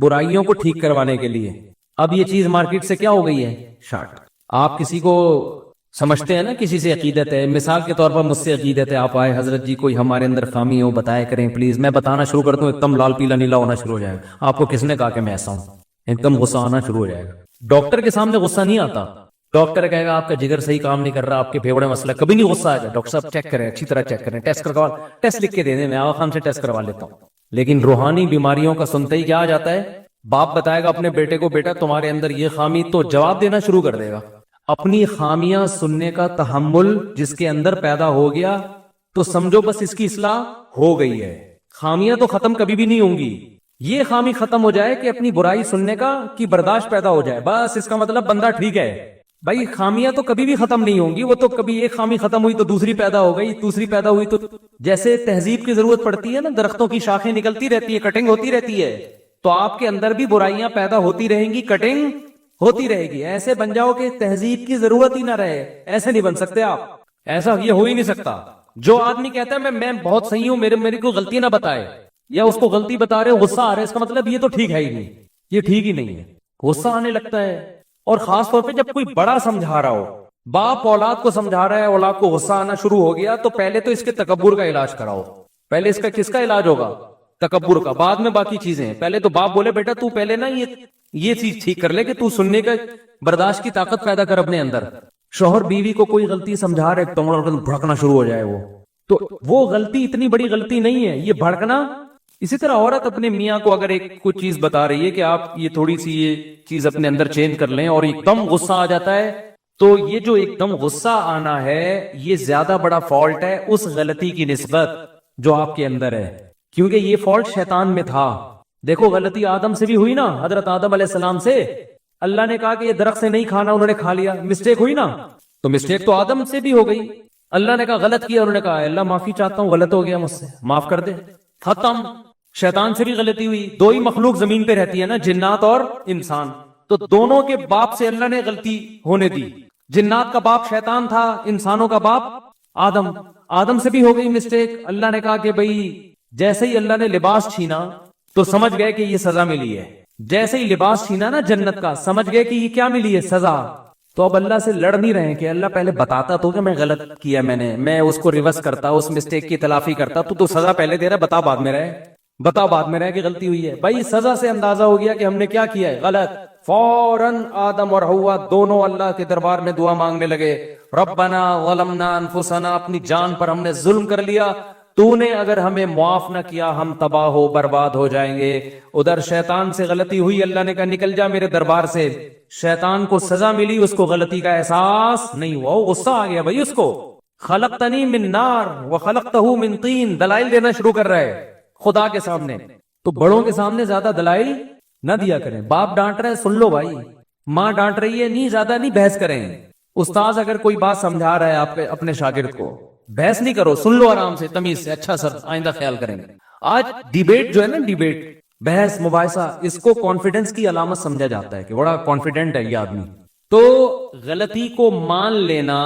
برائیوں کو ٹھیک کروانے کے لیے، اب یہ چیز مارکیٹ سے کیا ہو گئی ہے؟ شارٹ۔ آپ کسی کو سمجھتے ہیں نا، کسی سے عقیدت ہے، مثال کے طور پر مجھ سے عقیدت ہے، آپ آئے حضرت جی کوئی ہمارے اندر خامی ہو بتایا کریں پلیز، میں بتانا شروع کرتا ہوں ایک دم لال پیلا نیلا ہونا شروع ہو جائے گا، آپ کو کس نے کہا کہ میں ایسا ہوں، ایک دم غصہ آنا شروع ہو جائے گا۔ ڈاکٹر کے سامنے غصہ نہیں آتا، ڈاکٹر کہے گا آپ کا جگر صحیح کام نہیں کر رہا, آپ کے پھیپڑے مسئلہ, کبھی نہیں غصہ آ جائے, ڈاکٹر صاحب چیک کریں, اچھی طرح چیک کریں, ٹیسٹ کروا, ٹیسٹ لکھ کے دے دیں, میں آغا خان سے ٹیسٹ کروا لیتا ہوں. لیکن روحانی بیماریوں کا سنتے ہی کیا آ جاتا ہے, باپ بتائے گا اپنے بیٹے کو, بیٹا تمہارے اندر یہ خامی, تو جواب دینا شروع کر دے گا. اپنی خامیاں سننے کا تحمل جس کے اندر پیدا ہو گیا تو سمجھو بس اس کی اصلاح ہو گئی ہے. خامیاں تو ختم کبھی بھی نہیں ہوں گی, یہ خامی ختم ہو جائے کہ اپنی برائی سننے کا کی برداشت پیدا ہو جائے, بس اس کا مطلب بندہ ٹھیک ہے. بھائی خامیاں تو کبھی بھی ختم نہیں ہوں گی, وہ تو کبھی ایک خامی ختم ہوئی تو دوسری پیدا ہو گئی, دوسری پیدا ہوئی تو جیسے تہذیب کی ضرورت پڑتی ہے نا, درختوں کی شاخیں نکلتی رہتی ہے, کٹنگ ہوتی رہتی ہے, تو آپ کے اندر بھی برائیاں پیدا ہوتی رہیں گی, کٹنگ ہوتی رہے گی. ایسے بن جاؤ کہ تہذیب کی ضرورت ہی نہ رہے, ایسے نہیں بن سکتے آپ, ایسا یہ ہو ہی نہیں سکتا. جو آدمی کہتا ہے میں بہت صحیح ہوں, میری کو غلطی نہ بتائے, یا اس کو غلطی بتا رہے غصہ آ رہا ہے, اس کا مطلب یہ تو ٹھیک ہے ہی نہیں, یہ ٹھیک ہی نہیں ہے. غصہ آنے لگتا ہے, اور خاص طور پہ جب کوئی بڑا سمجھا رہا ہو, باپ اولاد کو سمجھا رہا ہے, اولاد کو غصہ آنا شروع ہو گیا, تو پہلے تو اس کے تکبر کا علاج کراؤ. پہلے اس کا کس کا علاج ہوگا؟ تکبر کا, بعد میں باقی چیزیں. پہلے تو باپ بولے بیٹا تو پہلے نا یہ چیز ٹھیک کر لے کہ تو سننے کا برداشت کی طاقت پیدا کر اپنے اندر. شوہر بیوی کو کوئی غلطی سمجھا رہے تو بھڑکنا شروع ہو جائے, تو وہ غلطی اتنی بڑی غلطی نہیں ہے یہ بھڑکنا. اسی طرح عورت اپنے میاں کو اگر ایک کچھ چیز بتا رہی ہے کہ آپ یہ تھوڑی سی یہ چیز اپنے اندر چینج کر لیں, اور ایک دم غصہ آ جاتا ہے, تو یہ جو ایک دم غصہ آنا ہے یہ زیادہ بڑا فالٹ ہے اس غلطی کی نسبت جو آپ کے اندر ہے, کیونکہ یہ فالٹ شیطان میں تھا. دیکھو غلطی آدم سے بھی ہوئی نا, حضرت آدم علیہ السلام سے اللہ نے کہا کہ یہ درخت سے نہیں کھانا, انہوں نے کھا لیا, مسٹیک ہوئی نا, تو مسٹیک تو آدم سے بھی ہو گئی. اللہ نے کہا غلط کیا, انہوں نے کہا اللہ معافی چاہتا ہوں, غلط ہو گیا مجھ سے, معاف کر دے, ختم. شیطان سے بھی غلطی ہوئی, دو ہی مخلوق زمین پہ رہتی ہے نا, جنات اور انسان, تو دونوں کے باپ سے اللہ نے غلطی ہونے دی. جنات کا باپ شیطان تھا, انسانوں کا باپ آدم. آدم سے بھی ہو گئی مسٹیک, اللہ نے کہا کہ بھئی جیسے ہی اللہ نے لباس چھینا تو سمجھ گئے کہ یہ سزا ملی ہے, جیسے ہی لباس چھینا نا جنت کا, سمجھ گئے کہ یہ کیا ملی ہے, سزا. تو اب اللہ سے لڑ نہیں رہے کہ اللہ پہلے بتاتا تو کہ میں غلط کیا, میں اس کو ریورس کرتا, اس مسٹیک کی تلافی کرتا, تو سزا پہلے دے رہا, بتا بعد میں رہے, بتا بعد میں رہے کہ غلطی ہوئی ہے. بھائی سزا سے اندازہ ہو گیا کہ ہم نے کیا کیا ہے, غلط. فوراً آدم اور حوا دونوں اللہ کے دربار میں دعا مانگنے لگے, ربنا ظلمنا انفسنا, اپنی جان پر ہم نے ظلم کر لیا, تو نے اگر ہمیں معاف نہ کیا ہم تباہ ہو برباد ہو جائیں گے. ادھر شیطان سے غلطی ہوئی, اللہ نے کہا نکل جا میرے دربار سے. شیطان کو سزا ملی, اس کو غلطی کا احساس نہیں ہوا, غصہ آ گیا بھائی اس کو. خلقتنی من نار وخلقتہ من طین, دلائل دینا شروع کر رہا ہے خدا کے سامنے. تو بڑوں کے سامنے زیادہ دلائل نہ دیا کریں. باپ ڈانٹ رہے سن لو بھائی, ماں ڈانٹ رہی ہے نہیں زیادہ نہیں بحث کریں. استاذ اگر کوئی بات سمجھا رہا ہے آپ اپنے شاگرد کو, بحث نہیں کرو, سن لو آرام سے تمیز سے, اچھا سر آئندہ خیال کریں گے. آج ڈیبیٹ جو ہے نا, ڈیبیٹ, بحث مباحثہ, اس کو کانفیڈنس کی علامت سمجھا جاتا ہے کہ بڑا کانفیڈنٹ ہے یہ آدمی. تو غلطی کو مان لینا,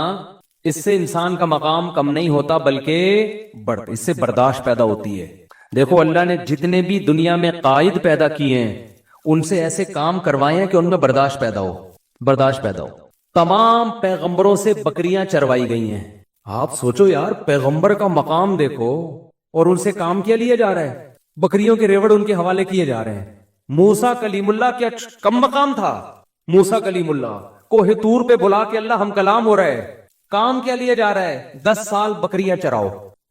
اس سے انسان کا مقام کم نہیں ہوتا بلکہ بڑھتا, اس سے برداشت پیدا ہوتی ہے. دیکھو اللہ نے جتنے بھی دنیا میں قائد پیدا کیے ہیں ان سے ایسے کام کروائے ہیں کہ ان میں برداشت پیدا ہو, برداشت پیدا ہو. تمام پیغمبروں سے بکریاں چروائی گئی ہیں. آپ سوچو یار, پیغمبر کا مقام دیکھو, اور ان سے کام کیا لیا جا رہا ہے, بکریوں کے ریوڑ ان کے حوالے کیے جا رہے ہیں. موسیٰ کلیم اللہ کیا کم مقام تھا, موسیٰ کلیم اللہ کوہ طور پہ بلا کے اللہ ہم کلام ہو رہا ہے, کام کیا لیا جا رہا ہے, 10 سال بکریاں چراؤ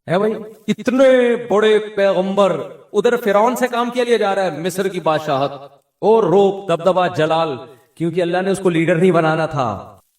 ہے بھائی. اتنے بڑے پیغمبر, ادھر فرعون سے کام کیا لیا جا رہا ہے, مصر کی بادشاہت اور روب دبدبا جلال, کیونکہ اللہ نے اس کو لیڈر نہیں بنانا تھا,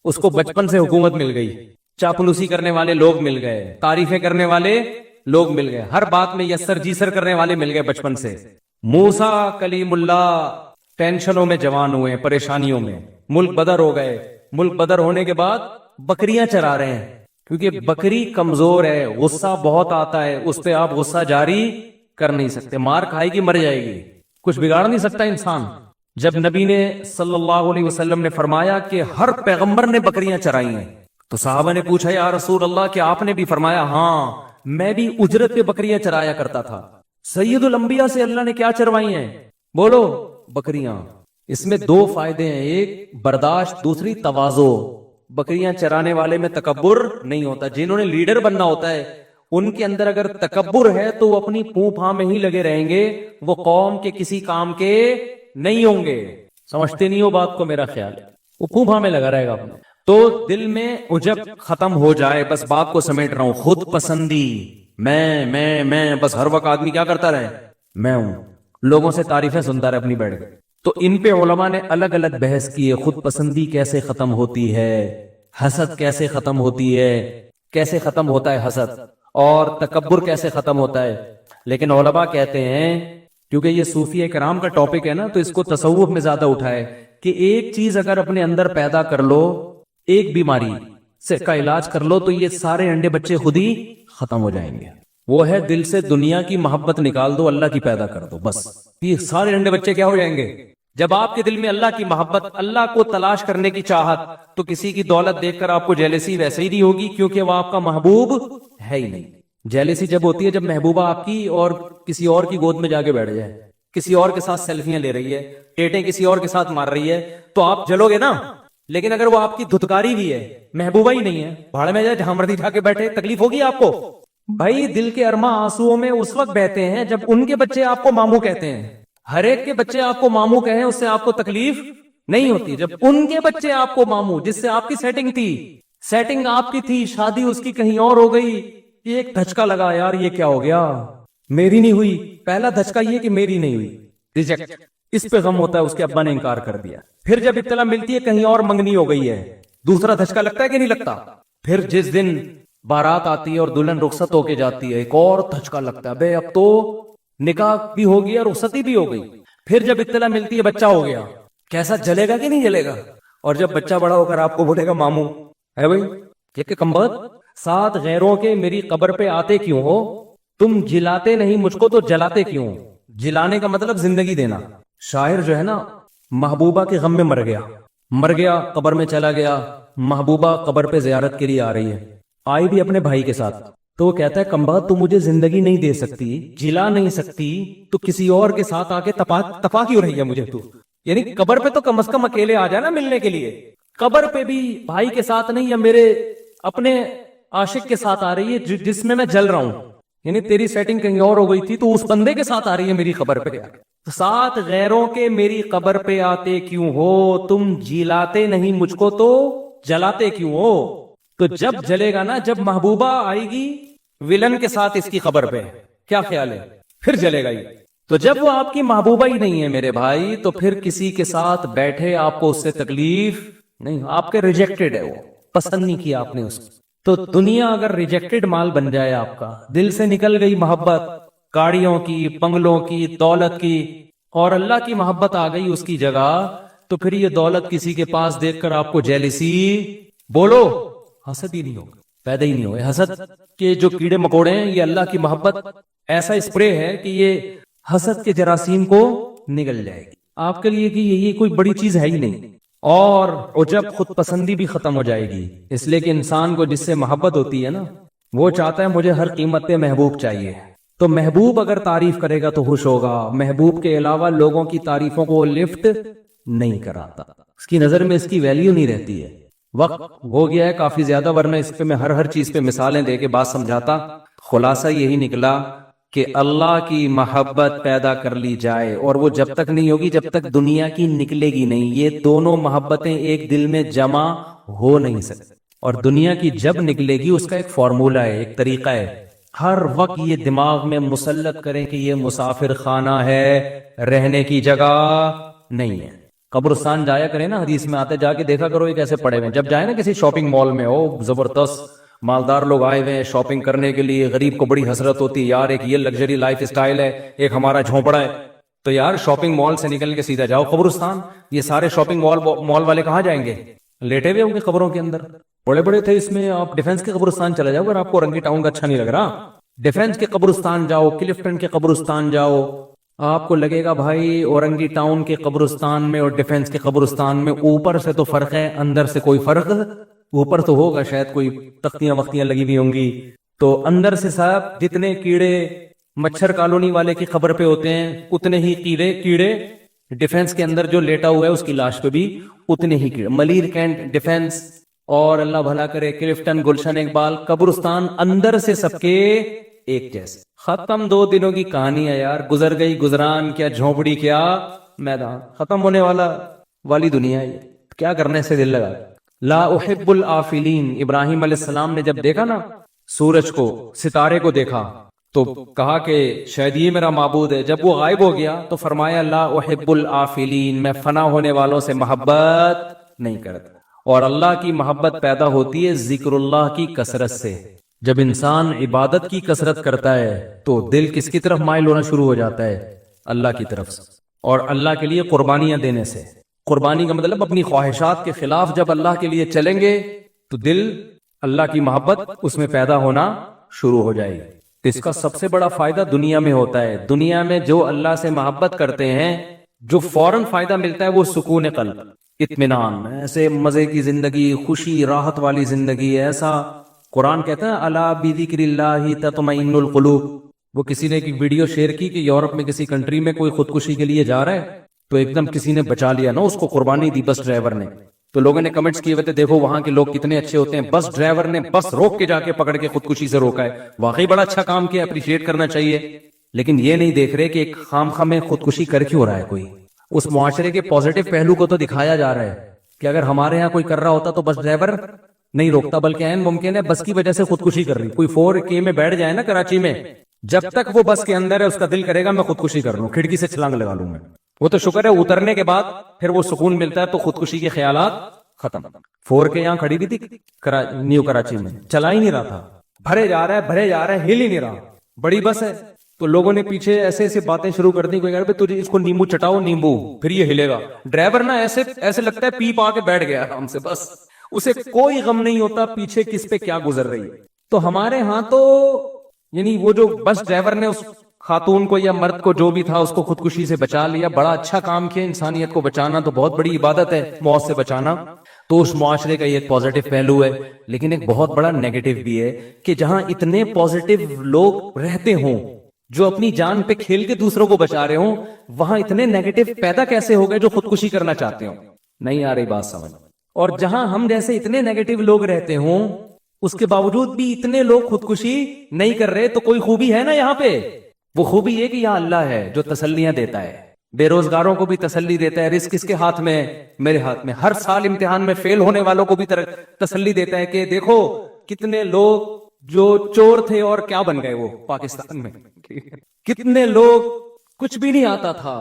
اس کو بچپن سے حکومت مل گئی, چاپلوسی کرنے والے لوگ مل گئے, تعریفیں کرنے والے لوگ مل گئے, ہر بات میں یسر جیسر کرنے والے مل گئے بچپن سے. موسیٰ کلیم اللہ ٹینشنوں میں جوان ہوئے, پریشانیوں میں, ملک بدر ہو گئے. ملک بدر ہونے کے بعد بکریاں چرا رہے ہیں, کیونکہ بکری کمزور ہے, غصہ بہت آتا ہے, اس پہ آپ غصہ جاری کر نہیں سکتے, مار کھائے گی مر جائے گی, کچھ بگاڑ نہیں سکتا انسان. جب نبی نے صلی اللہ علیہ وسلم نے فرمایا کہ ہر پیغمبر نے بکریاں چرائی ہیں, تو صحابہ نے پوچھا یا رسول اللہ کہ آپ نے بھی فرمایا ہاں میں بھی اجرت پہ بکریاں چرایا کرتا تھا. سید الانبیاء سے اللہ نے کیا چروائی ہیں, بولو, بکریاں. اس میں 2 فائدے ہیں, ایک برداشت, دوسری تواضع. بکریاں چرانے والے میں تکبر نہیں ہوتا. جنہوں نے لیڈر بننا ہوتا ہے ان کے اندر اگر تکبر ہے تو وہ اپنی پوں پھاں میں ہی لگے رہیں گے, وہ قوم کے کسی کام کے نہیں ہوں گے. سمجھتے نہیں ہو بات کو, میرا خیال ہے وہ پوں پھاں میں لگا رہے گا. تو دل میں عجب ختم ہو جائے، بس بات کو سمیٹ رہا ہوں، خود پسندی، میں بس ہر وقت آدمی کیا کرتا رہے، میں ہوں، لوگوں سے تعریفیں سنتا رہے اپنی بیٹھ کے. تو ان پہ علماء نے الگ الگ بحث کی ہے، خود پسندی کیسے ختم ہوتی ہے، حسد کیسے ختم ہوتی ہے، کیسے ختم ہوتا ہے حسد، اور تکبر کیسے ختم ہوتا ہے. لیکن علماء کہتے ہیں، کیونکہ یہ صوفیہ کرام کا ٹاپک ہے نا، تو اس کو تصوف میں زیادہ اٹھائے کہ ایک چیز اگر اپنے اندر پیدا کر لو، ایک بیماری سے کا علاج کر لو، تو یہ سارے انڈے بچے خود ہی ختم ہو جائیں گے. وہ ہے دل سے دنیا کی محبت نکال دو، اللہ کی پیدا کر دو، بس یہ سارے انڈے بچے کیا ہو جائیں گے. جب آپ کے دل میں اللہ کی محبت، اللہ کو تلاش کرنے کی چاہت، تو کسی کی دولت دیکھ کر آپ کو جیلسی ویسے ہی نہیں ہوگی، کیونکہ وہ آپ کا محبوب ہے ہی نہیں. جیلسی جب ہوتی ہے جب محبوبہ آپ کی اور کسی اور کی گود میں جا کے بیٹھ جائے، کسی اور کے ساتھ سیلفیاں لے رہی ہے، ٹیٹیں کسی اور کے ساتھ مار رہی ہے، تو آپ جلو گے نا. لیکن اگر وہ آپ کی دھتکاری بھی ہے، محبوبہ ہی نہیں ہے، بھاڑ میں جائے جہاں مرضی جا کے بیٹھے، تکلیف ہوگی آپ کو. بھائی دل کے ارماں آنسوؤں میں اس وقت بہتے ہیں جب ان کے بچے آپ کو ماموں کہتے ہیں. ہر ایک کے بچے آپ کو ماموں کہیں، اس سے آپ کو تکلیف نہیں ہوتی. جب ان کے بچے آپ کو ماموں، جس سے آپ کی سیٹنگ تھی، سیٹنگ آپ کی تھی، شادی اس کی کہیں اور ہو گئی، یہ ایک دھچکا لگا، یار یہ کیا ہو گیا، میری نہیں ہوئی. پہلا دھچکا یہ کہ میری نہیں ہوئی، ریجیکٹ، اس پہ غم ہوتا ہے، اس کے ابا نے انکار کر دیا. پھر جب اطلاع ملتی ہے کہیں اور منگنی ہو گئی ہے، دوسرا دھچکا لگتا ہے کہ نہیں لگتا. پھر جس دن بارات آتی ہے اور دلہن رخصت ہو کے جاتی ہے، ایک اور دھچکا لگتا ہے، بے اب تو نکاح بھی ہو گیا، رخصتی بھی ہو گئی. پھر جب اطلاع ملتی ہے بچہ ہو گیا، کیسا جلے گا کہ نہیں جلے گا. اور جب بچہ بڑا ہو کر آپ کو بولے گا ماموں ہے بھائی، یہ کہ کمبخت، ساتھ غیروں کے میری قبر پہ آتے کیوں ہو، تم جلاتے نہیں مجھ کو تو جلاتے کیوں. جلانے کا مطلب زندگی دینا. شاعر جو ہے نا، محبوبہ کے غم میں مر گیا، قبر میں چلا گیا، محبوبہ قبر پہ زیارت کے لیے آ رہی ہے، آئی بھی اپنے بھائی کے ساتھ. تو وہ کہتا ہے کمبخت تو مجھے زندگی نہیں دے سکتی، جلا نہیں سکتی، تو کسی اور کے ساتھ آ کے تپا کیوں رہی ہے مجھے تو. یعنی قبر پہ تو کم از کم اکیلے آ جائے نا ملنے کے لیے، قبر پہ بھی بھائی کے ساتھ نہیں، یا میرے اپنے عاشق کے ساتھ آ رہی ہے جس میں جل رہا ہوں. یعنی تیری سیٹنگ کہیں اور ہو گئی تھی، تو اس بندے کے ساتھ آ رہی ہے میری قبر پہ. ساتھ غیروں کے میری قبر پہ آتے کیوں ہو، تم جلاتے نہیں مجھ کو تو جلاتے کیوں ہو. تو جب جلے گا نا، جب محبوبہ آئے گی ولن کے ساتھ اس کی قبر پہ، کیا خیال ہے، پھر جلے گا یہ. تو جب وہ آپ کی محبوبہ ہی نہیں ہے میرے بھائی، تو پھر کسی کے ساتھ بیٹھے آپ کو اس سے تکلیف نہیں، آپ کے ریجیکٹڈ ہے، وہ پسند نہیں کیا آپ نے اس کو. تو دنیا اگر ریجیکٹڈ مال بن جائے آپ کا، دل سے نکل گئی محبت، گاڑیوں کی، بنگلوں کی، دولت کی، اور اللہ کی محبت آ گئی اس کی جگہ، تو پھر یہ دولت کسی کے پاس دیکھ کر آپ کو جیلسی، بولو حسد ہی نہیں ہوگا، پیدا ہی نہیں ہوگا. حسد کے جو کیڑے مکوڑے ہیں، یہ اللہ کی محبت ایسا اسپرے ہے کہ یہ حسد کے جراثیم کو نگل جائے گی آپ کے لیے، کہ یہ کوئی بڑی چیز ہے ہی نہیں. اور عجب خود پسندی بھی ختم ہو جائے گی، اس لیے کہ انسان کو جس سے محبت ہوتی ہے نا، وہ چاہتا ہے مجھے ہر قیمت پہ محبوب چاہیے. تو محبوب اگر تعریف کرے گا تو خوش ہوگا، محبوب کے علاوہ لوگوں کی تعریفوں کو لفٹ نہیں کراتا، اس کی نظر میں اس کی ویلیو نہیں رہتی ہے. وقت ہو گیا ہے کافی زیادہ، ورنہ اس پہ میں ہر چیز پہ مثالیں دے کے بات سمجھاتا. خلاصہ یہی نکلا کہ اللہ کی محبت پیدا کر لی جائے، اور وہ جب تک نہیں ہوگی جب تک دنیا کی نکلے گی نہیں. یہ دونوں محبتیں ایک دل میں جمع ہو نہیں سکتی، اور دنیا کی جب نکلے گی اس کا ایک فارمولہ ہے، ایک طریقہ ہے. ہر وقت یہ دماغ میں مسلط کریں کہ یہ مسافر خانہ ہے، رہنے کی جگہ نہیں ہے. قبرستان جایا کریں نا، حدیث میں آتے، جا کے دیکھا کرو یہ کیسے پڑے ہوئے. جب جائے نا کسی شاپنگ مال میں، ہو زبردست مالدار لوگ آئے ہوئے ہیں شاپنگ کرنے کے لیے، غریب کو بڑی حسرت ہوتی ہے، یار ایک یہ لگژری لائف اسٹائل ہے، ایک ہمارا جھونپڑا ہے. تو یار شاپنگ مال سے نکل کے سیدھا جاؤ قبرستان. یہ سارے شاپنگ مال والے کہاں جائیں گے؟ لیٹے ہوئے ہوں گے قبروں کے اندر، بڑے بڑے تھے. اس میں آپ ڈیفنس کے قبرستان چلے جاؤ اگر آپ کو رنگی ٹاؤن کا اچھا نہیں لگ رہا. ڈیفنس کے قبرستان جاؤ، کلفٹن کے قبرستان جاؤ، آپ کو لگے گا بھائی اورنگی ٹاؤن کے قبرستان میں اور ڈیفنس کے قبرستان میں اوپر سے تو فرق ہے، اندر سے کوئی فرق. اوپر تو ہوگا شاید کوئی تختیاں وختیاں لگی ہوئی ہوں گی، تو اندر سے صاحب جتنے کیڑے مچھر کالونی والے کی خبر پہ ہوتے ہیں، اتنے ہی کیڑے ڈیفنس کے اندر جو لیٹا ہوا ہے اس کی لاش پہ بھی اتنے ہی کیڑے. ملیر کینٹ ڈیفنس، اور اللہ بھلا کرے کلفٹن، گلشن اقبال، قبرستان اندر سے سب کے ایک جیسے. ختم 2 دنوں کی کہانی ہے یار، گزر گئی گزران، کیا جھونپڑی کیا میدان، ختم ہونے والی دنیا ہے. کیا کرنے سے دل لگا. لا احب الآفلین، ابراہیم علیہ السلام نے جب دیکھا نا سورج کو، ستارے کو دیکھا تو کہا کہ شاید یہ میرا معبود ہے. جب وہ غائب ہو گیا تو فرمایا لا احب الآفلین، میں فنا ہونے والوں سے محبت نہیں کرتا. اور اللہ کی محبت پیدا ہوتی ہے ذکر اللہ کی کثرت سے. جب انسان عبادت کی کثرت کرتا ہے تو دل کس کی طرف مائل ہونا شروع ہو جاتا ہے؟ اللہ کی طرف سے. اور اللہ کے لیے قربانیاں دینے سے. قربانی کا مطلب اپنی خواہشات کے خلاف جب اللہ کے لیے چلیں گے تو دل اللہ کی محبت اس میں پیدا ہونا شروع ہو جائے گی. تو اس کا سب سے بڑا فائدہ دنیا میں ہوتا ہے. دنیا میں جو اللہ سے محبت کرتے ہیں جو فوراً فائدہ ملتا ہے وہ سکون قلب، اطمینان، ایسے مزے کی زندگی، خوشی راحت والی زندگی. ایسا قرآن کہتا ہے الا بذکر اللہ تطمئن القلوب. وہ کسی نے ایک ویڈیو شیئر کی کہ یورپ میں کسی کنٹری میں کوئی خودکشی کے لیے جا رہا ہے تو ایک دم کسی نے بچا لیا نا، اس کو قربانی دی بس ڈرائیور نے. تو لوگوں نے کمنٹس کیے ہوئے تھے دیکھو وہاں کے لوگ کتنے اچھے ہوتے ہیں، بس ڈرائیور نے بس روک کے جا کے پکڑ کے خودکشی سے روکا ہے. واقعی بڑا اچھا کام کیا، اپریشیٹ کرنا چاہیے. لیکن یہ نہیں دیکھ رہے کہ ایک خام میں خودکشی کر کیوں رہا ہے کوئی. اس معاشرے کے پازیٹو پہلو کو تو دکھایا جا رہا ہے کہ اگر ہمارے ہاں کوئی کر رہا ہوتا تو بس ڈرائیور نہیں روکتا، بلکہ عین ممکن ہے بس کی وجہ سے خودکشی کر رہی. کوئی 4K میں بیٹھ جائے نا کراچی میں، جب تک وہ بس کے اندر ہے اس کا دل کرے گا میں خودکشی کر لوں، کھڑکی سے چھلانگ لگا لوں. میں وہ تو شکر ہے اترنے کے بعد پھر وہ سکون ملتا ہے تو خودکشی کے خیالات ختم. 4K یہاں کھڑی بھی تھی نیو کراچی میں، چلا ہی نہیں رہا تھا، بھرے جا رہا ہے، ہل ہی نہیں رہا. بڑی بس ہے تو لوگوں نے پیچھے ایسے ایسے باتیں شروع کر دی، کوئی کہہ رہا تجھے اس کو نیمبو چٹاؤ، نیمبو پھر یہ ہلے گا. ڈرائیور نا ایسے لگتا ہے پی پا کے بیٹھ گیا آرام سے، بس اسے کوئی غم نہیں ہوتا پیچھے کس پہ کیا گزر رہی ہے. تو ہمارے ہاں تو یعنی وہ جو بس ڈرائیور نے اس خاتون کو یا مرد کو جو بھی تھا اس کو خودکشی سے بچا لیا، بڑا اچھا کام کیا. انسانیت کو بچانا تو بہت بڑی عبادت ہے، موت سے بچانا. تو اس معاشرے کا یہ ایک پازیٹو پہلو ہے. لیکن ایک بہت بڑا نیگیٹو بھی ہے کہ جہاں اتنے پازیٹو لوگ رہتے ہوں جو اپنی جان پہ کھیل کے دوسروں کو بچا رہے ہوں، وہاں اتنے نیگیٹو پیدا کیسے ہو گئے جو خودکشی کرنا چاہتے ہوں. نہیں آ رہی بات سمجھ. اور جہاں ہم جیسے اتنے نیگیٹو لوگ رہتے ہوں اس کے باوجود بھی اتنے لوگ خودکشی نہیں کر رہے، تو کوئی خوبی ہے نا یہاں پہ. وہ خوبی یہ کہ یہاں اللہ ہے جو تسلیاں دیتا ہے، بے روزگاروں کو بھی تسلی دیتا ہے. رزق کس کے ہاتھ میں؟ میرے ہاتھ میں. ہر سال امتحان میں فیل ہونے والوں کو بھی تسلی دیتا ہے کہ دیکھو کتنے لوگ جو چور تھے اور کیا بن گئے وہ پاکستان میں. کتنے لوگ کچھ بھی نہیں آتا تھا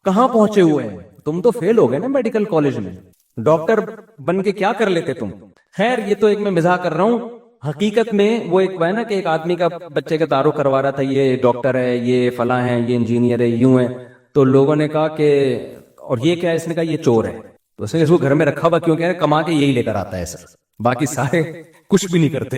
کہاں پہنچے ہوئے ہیں. تم تو فیل ہو گئے نا میڈیکل کالج میں، ڈاکٹر بن کے کیا کر لیتے تم. خیر یہ تو ایک میں مزاح کر رہا ہوں. حقیقت میں وہ ایک ہے نا کہ ایک آدمی کا بچے کا تعارف کروا رہا تھا، یہ ڈاکٹر ہے، یہ فلاں ہے، یہ انجینئر ہے، یوں ہے. تو لوگوں نے کہا کہ اور یہ کیا ہے؟ اس نے کہا یہ چور ہے. تو اس نے اس کو گھر میں رکھا ہوا کیوں؟ کہہ رہے کما کے یہی لے کر آتا ہے سر، باقی سارے کچھ بھی نہیں کرتے.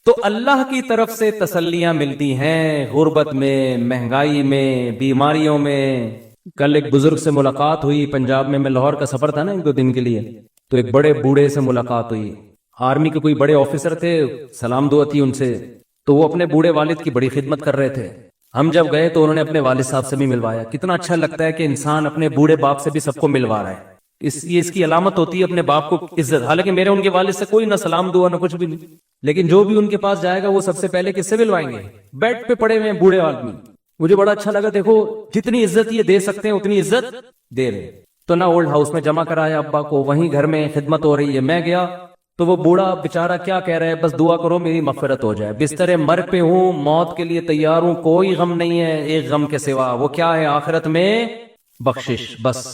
تو اللہ کی طرف سے تسلیاں ملتی ہیں غربت میں، مہنگائی میں، بیماریوں میں. کل ایک بزرگ سے ملاقات ہوئی پنجاب میں لاہور کا سفر تھا نا 1-2 دن کے لیے. تو ایک بڑے بوڑھے سے ملاقات ہوئی، آرمی کے کوئی بڑے آفیسر تھے، سلام دعا تھی ان سے. تو وہ اپنے بوڑھے والد کی بڑی خدمت کر رہے تھے. ہم جب گئے تو انہوں نے اپنے والد صاحب سے بھی ملوایا. کتنا اچھا لگتا ہے کہ انسان اپنے بوڑھے باپ سے بھی سب کو ملوا رہا ہے. اس کی علامت ہوتی ہے اپنے باپ کو عزت. حالانکہ میرے ان کے والد سے کوئی نہ سلام دعا نہ کچھ بھی نہیں، لیکن جو بھی ان کے پاس جائے گا وہ سب سے پہلے کس سے ملوائیں گے؟ بیڈ پہ پڑے ہوئے ہیں بوڑھے آدمی. مجھے بڑا اچھا لگا، دیکھو جتنی عزت یہ دے سکتے ہیں اتنی عزت دے رہے. تو نہ اولڈ ہاؤس میں جمع کرایا ابا کو، وہیں گھر میں خدمت ہو رہی ہے. میں گیا تو وہ بوڑھا بیچارہ کیا کہہ رہا ہے، بس دعا کرو میری مغفرت ہو جائے. بستر مر پہ ہوں، موت کے لیے تیار ہوں، کوئی غم نہیں ہے ایک غم کے سوا، وہ کیا ہے؟ آخرت میں بخشش. بس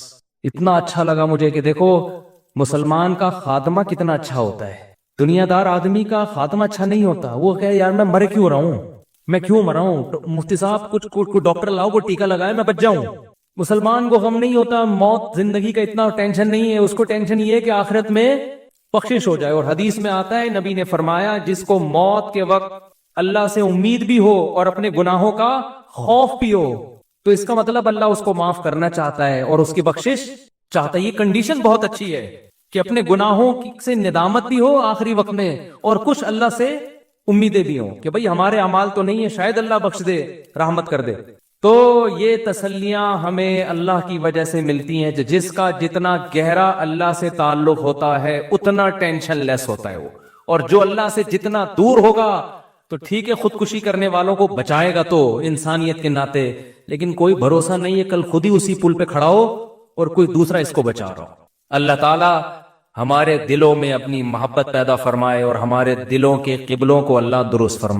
اتنا اچھا لگا مجھے کہ دیکھو مسلمان کا خاتمہ کتنا اچھا ہوتا ہے. دنیا دار آدمی کا خاتمہ اچھا نہیں ہوتا. وہ کہ یار میں مر کیوں رہا ہوں، میں کیوں مرا ہوں، مفتی صاحب کچھ ڈاکٹر لاؤ کو ٹیکا لگائے میں بچ جاؤں. مسلمان کو غم نہیں ہوتا، موت زندگی کا اتنا ٹینشن نہیں ہے. اس کو ٹینشن یہ ہے کہ آخرت میں بخشش ہو جائے. اور حدیث میں آتا ہے نبی نے فرمایا جس کو موت کے وقت اللہ سے امید بھی ہو اور اپنے گناہوں کا خوف بھی ہو تو اس کا مطلب اللہ اس کو معاف کرنا چاہتا ہے اور اس کی بخشش چاہتا ہے. یہ کنڈیشن بہت اچھی ہے کہ اپنے گناہوں سے ندامت بھی ہو آخری وقت میں اور کچھ اللہ سے امیدیں بھی ہوں کہ بھئی ہمارے اعمال تو نہیں ہے، شاید اللہ بخش دے، رحمت کر دے. تو یہ تسلیاں ہمیں اللہ کی وجہ سے ملتی ہیں. جس کا جتنا گہرا اللہ سے تعلق ہوتا ہے اتنا ٹینشن لیس ہوتا ہے وہ. اور جو اللہ سے جتنا دور ہوگا تو ٹھیک ہے خودکشی کرنے والوں کو بچائے گا تو انسانیت کے ناطے، لیکن کوئی بھروسہ نہیں ہے کل خود ہی اسی پل پہ کھڑا ہو اور کوئی دوسرا اس کو بچا رہا ہو. اللہ تعالی ہمارے دلوں میں اپنی محبت پیدا فرمائے اور ہمارے دلوں کے قبلوں کو اللہ درست فرمائے.